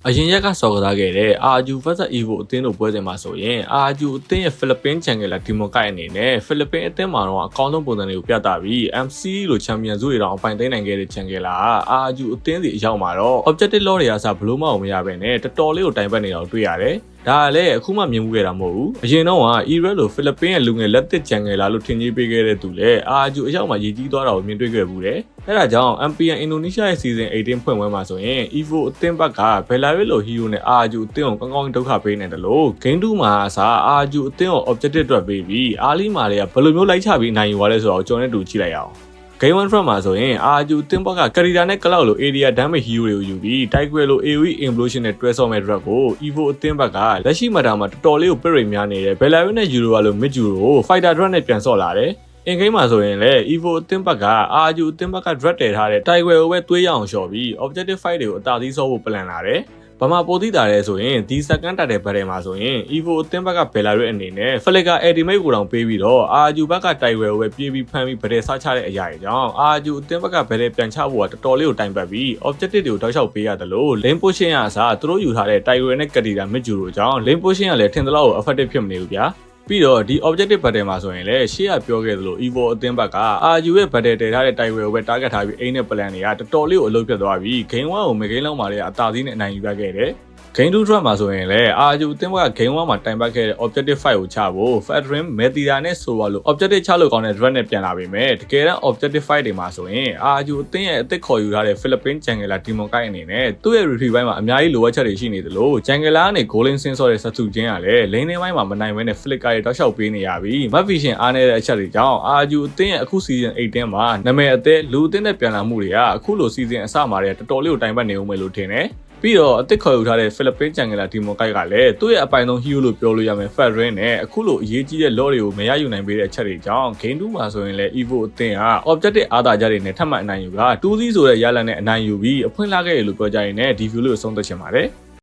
အရင်ရက်ကစော်ကစားခဲ့တဲ့ RU vs Evo အသင်းတို့ပွဲစဉ်မှာဆိုရင် RU အသင်းရဲ့ဖိလစ်ပင်းချန်ကလာဒီမိုကိုက်အနေနဲ့ဖိလစ်ပင်းအသင်းမှာတော့အကောင်းဆုံးပုံစံတွေကိုပြသပြီး MC လို့ချန်ပီယံဆုတွေတောင်အပိုင်သိမ်းနိုင်ခဲ့တဲ့ချန်ကလာ RU အသင်းစီအရောက်မှာတော့ objective law တွေကစဘလို့မှမရဘဲနဲ့တော်တော်လေးကိုတိုင်ပတ်နေတာကိုတွေ့ရတယ်ဒါကလည်းအခုမှမြင်မှုခဲ့တာမဟုတ်ဘူးအရင်တော့က Iraq လို့ဖိလစ်ပင်းရဲ့လူငယ်လက်သစ်ချန်ကလာလို့ထင်ကြီးပေးခဲ့တဲ့သူလည်း RU အရောက်မှာရည်ကြီးသွားတာကိုမြင်တွေ့ခဲ့ဘူးတယ်အဲဒါကြောင့် MPN အင်ဒိုနီးရှားရဲ့ season 18ဖွင့်ပွဲမှာဆိုရင် Evo အသင်းဘက်ကဘယ်လာရစ်လိုဟီရိုနဲ့ RU အသင်းကိုကောင်းကောင်းဒုက္ခပေးနေတယ်လို့ Game 2မှာအစား RU အသင်းကို objective အတွက်ပေးပြီးအားလီမာတွေကဘယ်လိုမျိုးလိုက်ချပြီးနိုင်ယူသွားလဲဆိုတော့ကျွန်တော်နဲ့တူကြည့်လိုက်အောင်Game 1 front မှာဆိုရင် RU အသင်းဘက်ကကရီတာနဲ့ကလောက်လို area damage hero တွေကိုယူပြီး Tiger လို AoE implosion နဲ့တွဲဆော့မဲ့ drop ကို Evo အသင်းဘက်ကလက်ရှိမှာတာမှာတော်တော်လေးကိုပြရိများနေတဲ့ Belarus နဲ့ Euro လို mid Euro ကို fighter drop နဲ့ပြန်ဆော့လာတယ်အင်ဂိမ်းမှာဆိုရင်လည်း Evo အသင်းဘက်က RU အသင်းဘက်က drop တည်ထားတဲ့ Tiger ကိုပဲသွေးရအောင်လျှော့ပြီး objective fight တွေကိုအသာစီးဆော့ဖို့ plan လာတယ်ဘာမှပိုသိတာလဲဆိုရင်ဒီစကန်တက်တဲ့ဘက်ထဲမှာဆိုရင် Evo အသင်းဘက်ကဘယ်လာရစ်အနေနဲ့ Flicker Ultimate ကိုတောင်ပေးပြီးတော့ RU ဘက်က Tiger ကိုပဲပြေးပြီးဖမ်းပြီးဗတဲ့စားချတဲ့အရာတွေကြောင့် RU အသင်းဘက်ကဗတဲ့ပြန်ချဖို့ကတော်တော်လေးကိုတိုင်ပတ်ပြီး objective တွေကိုတောက်လျှောက်ပေးရတယ်လို့ lane position ကအစားသူတို့ယူထားတဲ့ Tiger နဲ့ Katira Midju တို့ကြောင့် lane position ကလည်းထင်သလောက်ကို effective ဖြစ်မနေဘူးဗျာပြီးတော့ဒီ objective battle မှာဆိုရင်လည်းရှေ့ကပြောခဲ့သလို Evo အသင်းဘက်က RU ရဲ့ battle တည်ထားတဲ့ Tiger ကိုပဲ target ထားပြီးအိမ်နဲ့ plan တွေကတော်တော်လေးကိုအလုပ်ပြတ်သွားပြီး game 1ကိုမဂိမ်းလောက်မှာလည်းအသာစီးနဲ့အနိုင်ယူရခဲ့တယ်Game 2 drop မှာဆိုရင်လည်း RU အသင်းဘက်က Game 1မှာတိုင်ပတ်ခဲ့တဲ့ objective fight ကိုချဖို့ Fedrin Metira နဲ့ဆိုပါလို့ objective ချလို့ကောင်းတဲ့ drop နဲ့ပြန်လာပေမဲ့တကယ်တော့ objective fight တွေမှာဆိုရင် RU အသင်းရဲ့အသက်ခေါ်ယူထားတဲ့ Philippines Jungler Demon Kai အနေနဲ့သူ့ရဲ့ retrieve ဘိုင်းမှာအများကြီးလိုအပ်ချက်တွေရှိနေသလို Jungler ကနေ goaling ဆင်းဆော့တဲ့စတူချင်းကလည်း lane ထဲပိုင်းမှာမနိုင်ဘဲနဲ့ flicker တွေတောက်လျှောက်ပေးနေရပြီး map vision အားနည်းတဲ့အချက်တွေကြောင့် RU အသင်းရဲ့အခု season 18မှာနာမည်အသက်လူအသင်းနဲ့ပြန်လာမှုတွေကအခုလို season အစမှာတော်တော်လေးကိုတိုင်ပတ်နေဦးမယ်လို့ထင်တယ်ပြီးတော့အသစ်ခေါ်ယူထားတဲ့ဖိလစ်ပင်းချန်ကလာဒီမိုကိုက်ကလည်းသူ့ရဲ့အပိုင်ဆုံး hero လို့ပြောလို့ရမယ် Fedrin နဲ့အခုလိုအရေးကြီးတဲ့ law တွေကိုမရယူနိုင်ပေးတဲ့အချက်တွေကြောင့် Game 2မှာဆိုရင်လည်း Evo အသင်းက objective အားသာချက်တွေနဲ့ထပ်မံအနိုင်ယူက2စီးဆိုတဲ့ရလဒ်နဲ့အနိုင်ယူပြီးအဖွင့်လာခဲ့ရလို့ပြောကြရင်လည်းဒီ view လေးကိုဆုံးသက်ချင်ပါတယ်